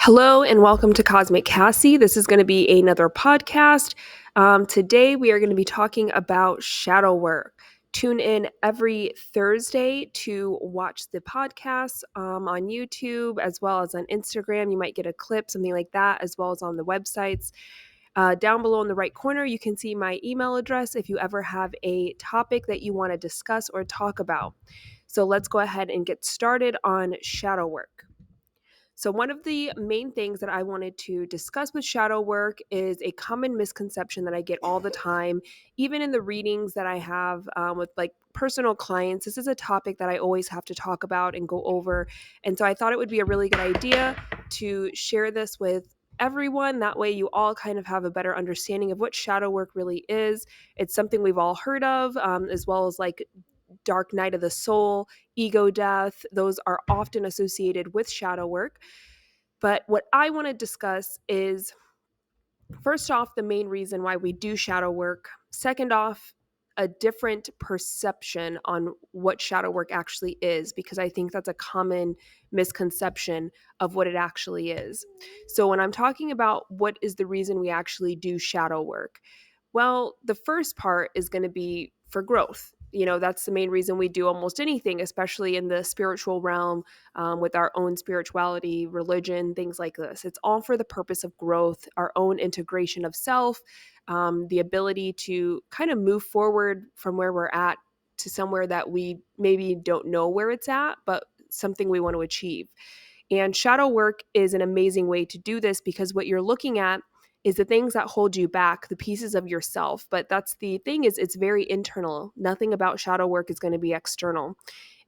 Hello and welcome to Cosmic Cassie. This is going to be another podcast. Today we are going to be talking about shadow work. Tune in every Thursday to watch the podcast on YouTube as well as on Instagram. You might get a clip, something like that, as well as on the websites. Down below in the right corner, you can see my email address if you ever have a topic that you want to discuss or talk about. So let's go ahead and get started on shadow work. So, one of the main things that I wanted to discuss with shadow work is a common misconception that I get all the time, even in the readings that I have with like personal clients. This is a topic that I always have to talk about and go over. And so, I thought it would be a really good idea to share this with everyone. That way, you all kind of have a better understanding of what shadow work really is. It's something we've all heard of, as well as like dark night of the soul, ego death. Those are often associated with shadow work. But what I want to discuss is first off, the main reason why we do shadow work. Second off, a different perception on what shadow work actually is, because I think that's a common misconception of what it actually is. So, when I'm talking about what is the reason we actually do shadow work, well, the first part is going to be for growth. That's the main reason we do almost anything, especially in the spiritual realm, with our own spirituality, religion, things like this. It's all for the purpose of growth, our own integration of self, the ability to kind of move forward from where we're at to somewhere that we maybe don't know where it's at, but something we want to achieve. And shadow work is an amazing way to do this because what you're looking at is the things that hold you back, the pieces of yourself. But that's the thing, is it's very internal. Nothing about shadow work is going to be external.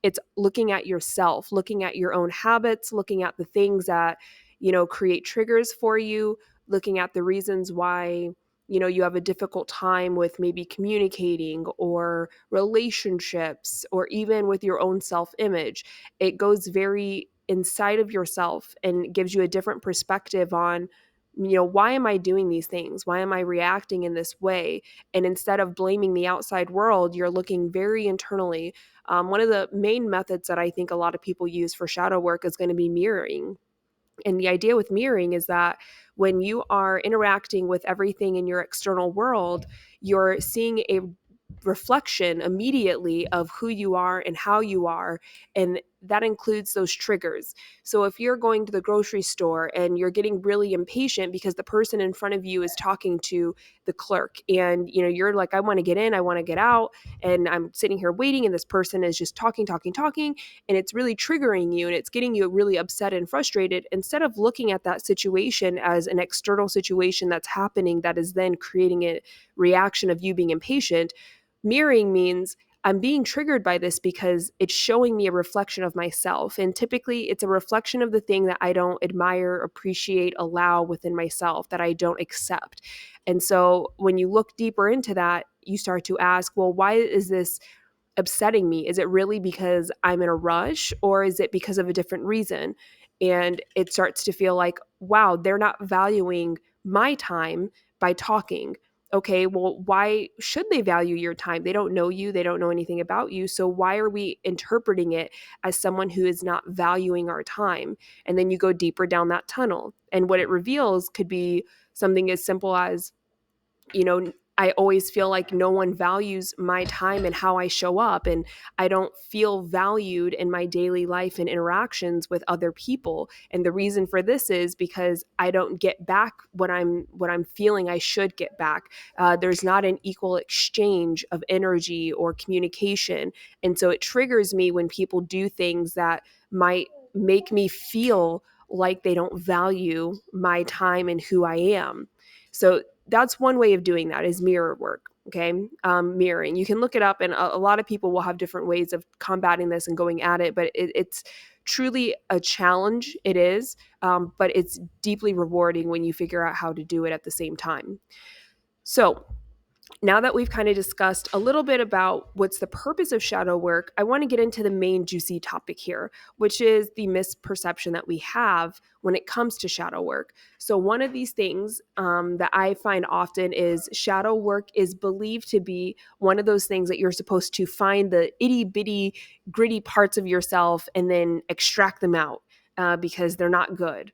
It's looking at yourself, looking at your own habits, looking at the things that, create triggers for you, looking at the reasons why, you have a difficult time with maybe communicating or relationships or even with your own self-image. It goes very inside of yourself and gives you a different perspective on, why am I doing these things? Why am I reacting in this way? And instead of blaming the outside world, you're looking very internally. One of the main methods that I think a lot of people use for shadow work is going to be mirroring. And the idea with mirroring is that when you are interacting with everything in your external world, you're seeing a reflection immediately of who you are and how you are. And that includes those triggers. So if you're going to the grocery store and you're getting really impatient because the person in front of you is talking to the clerk and you're like, I want to get in, I want to get out, and I'm sitting here waiting and this person is just talking, and it's really triggering you and it's getting you really upset and frustrated, instead of looking at that situation as an external situation that's happening that is then creating a reaction of you being impatient. Mirroring means I'm being triggered by this because it's showing me a reflection of myself. And typically, it's a reflection of the thing that I don't admire, appreciate, allow within myself, that I don't accept. And so when you look deeper into that, you start to ask, well, why is this upsetting me? Is it really because I'm in a rush, or is it because of a different reason? And it starts to feel like, wow, they're not valuing my time by talking. Okay, well, why should they value your time? They don't know you, they don't know anything about you. So why are we interpreting it as someone who is not valuing our time? And then you go deeper down that tunnel. And what it reveals could be something as simple as, I always feel like no one values my time and how I show up, and I don't feel valued in my daily life and interactions with other people. And the reason for this is because I don't get back what I'm feeling I should get back. There's not an equal exchange of energy or communication, and so it triggers me when people do things that might make me feel like they don't value my time and who I am. So that's one way of doing that, is mirror work. Okay. Mirroring. You can look it up, and a lot of people will have different ways of combating this and going at it, but it's truly a challenge. It is, but it's deeply rewarding when you figure out how to do it at the same time. So now that we've kind of discussed a little bit about what's the purpose of shadow work, I want to get into the main juicy topic here, which is the misperception that we have when it comes to shadow work. So one of these things that I find often is shadow work is believed to be one of those things that you're supposed to find the itty bitty gritty parts of yourself and then extract them out because they're not good.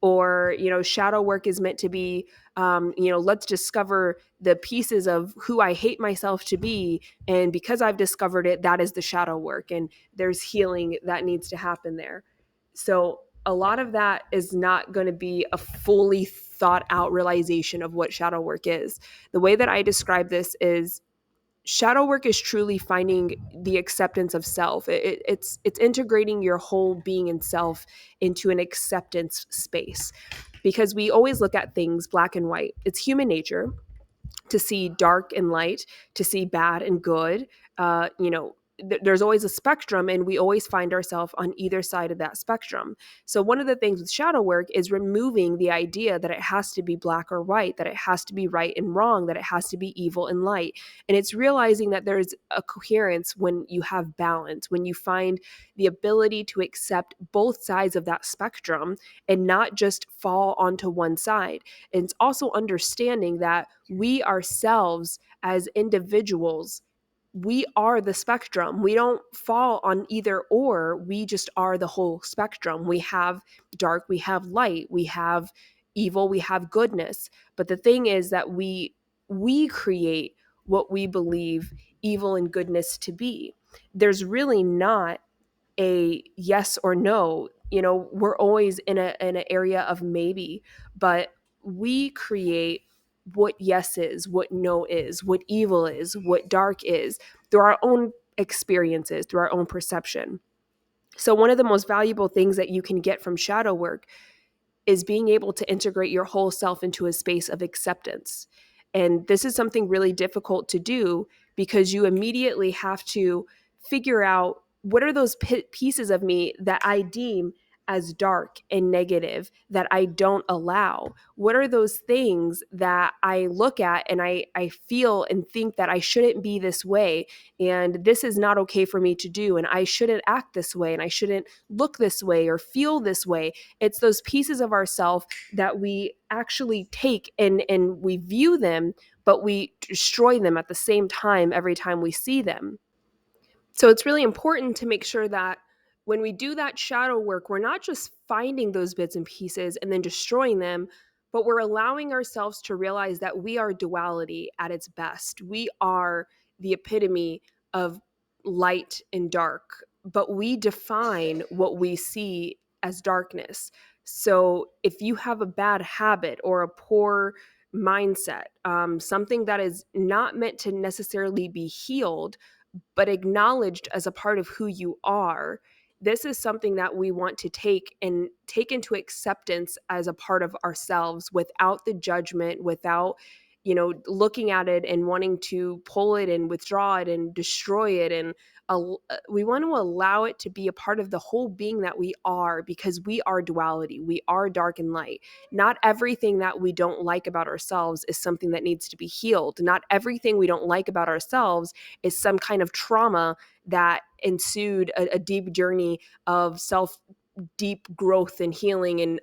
Or, shadow work is meant to be, let's discover the pieces of who I hate myself to be. And because I've discovered it, that is the shadow work. And there's healing that needs to happen there. So a lot of that is not going to be a fully thought out realization of what shadow work is. The way that I describe this is shadow work is truly finding the acceptance of self. It's integrating your whole being and self into an acceptance space, because we always look at things black and white. It's human nature to see dark and light, to see bad and good. There's always a spectrum, and we always find ourselves on either side of that spectrum. So one of the things with shadow work is removing the idea that it has to be black or white, that it has to be right and wrong, that it has to be evil and light. And it's realizing that there's a coherence when you have balance, when you find the ability to accept both sides of that spectrum and not just fall onto one side. And it's also understanding that we ourselves as individuals, we are the spectrum. We don't fall on either or. We just are the whole spectrum. We have dark, we have light, we have evil, we have goodness. But the thing is that we create what we believe evil and goodness to be. There's really not a yes or no. We're always in an area of maybe, but we create what yes is, what no is, what evil is, what dark is, through our own experiences, through our own perception. So one of the most valuable things that you can get from shadow work is being able to integrate your whole self into a space of acceptance. And this is something really difficult to do, because you immediately have to figure out what are those pieces of me that I deem as dark and negative that I don't allow? What are those things that I look at and I feel and think that I shouldn't be this way, and this is not okay for me to do, and I shouldn't act this way, and I shouldn't look this way or feel this way? It's those pieces of ourselves that we actually take and we view them, but we destroy them at the same time every time we see them. So it's really important to make sure that when we do that shadow work, we're not just finding those bits and pieces and then destroying them, but we're allowing ourselves to realize that we are duality at its best. We are the epitome of light and dark, but we define what we see as darkness. So if you have a bad habit or a poor mindset, something that is not meant to necessarily be healed, but acknowledged as a part of who you are, this is something that we want to take into acceptance as a part of ourselves, without the judgment, without looking at it and wanting to pull it and withdraw it and destroy it. And we want to allow it to be a part of the whole being that we are, because we are duality. We are dark and light. Not everything that we don't like about ourselves is something that needs to be healed. Not everything we don't like about ourselves is some kind of trauma that ensued a deep journey of self deep growth and healing. And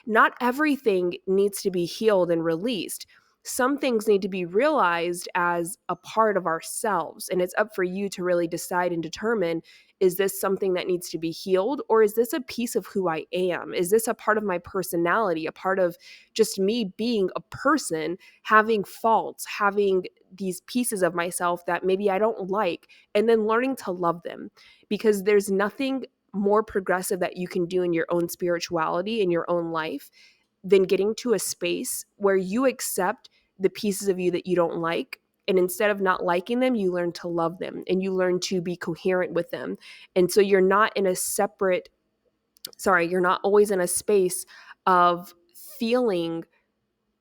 not everything needs to be healed and released. Some things need to be realized as a part of ourselves, and it's up for you to really decide and determine, is this something that needs to be healed, or is this a piece of who I am? Is this a part of my personality, a part of just me being a person, having faults, having these pieces of myself that maybe I don't like, and then learning to love them? Because there's nothing more progressive that you can do in your own spirituality, in your own life, than getting to a space where you accept the pieces of you that you don't like. And instead of not liking them, you learn to love them and you learn to be coherent with them. And so you're not you're not always in a space of feeling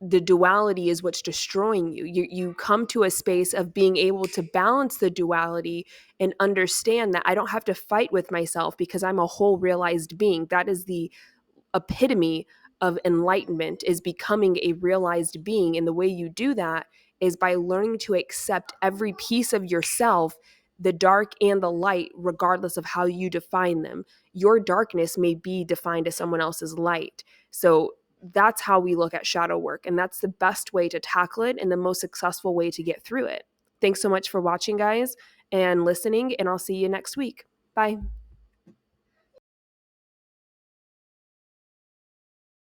the duality is what's destroying you. You come to a space of being able to balance the duality and understand that I don't have to fight with myself, because I'm a whole realized being. That is the epitome of enlightenment, is becoming a realized being. And the way you do that is by learning to accept every piece of yourself, the dark and the light, regardless of how you define them. Your darkness may be defined as someone else's light. So that's how we look at shadow work, and that's the best way to tackle it and the most successful way to get through it. Thanks so much for watching, guys, and listening, and I'll see you next week. Bye.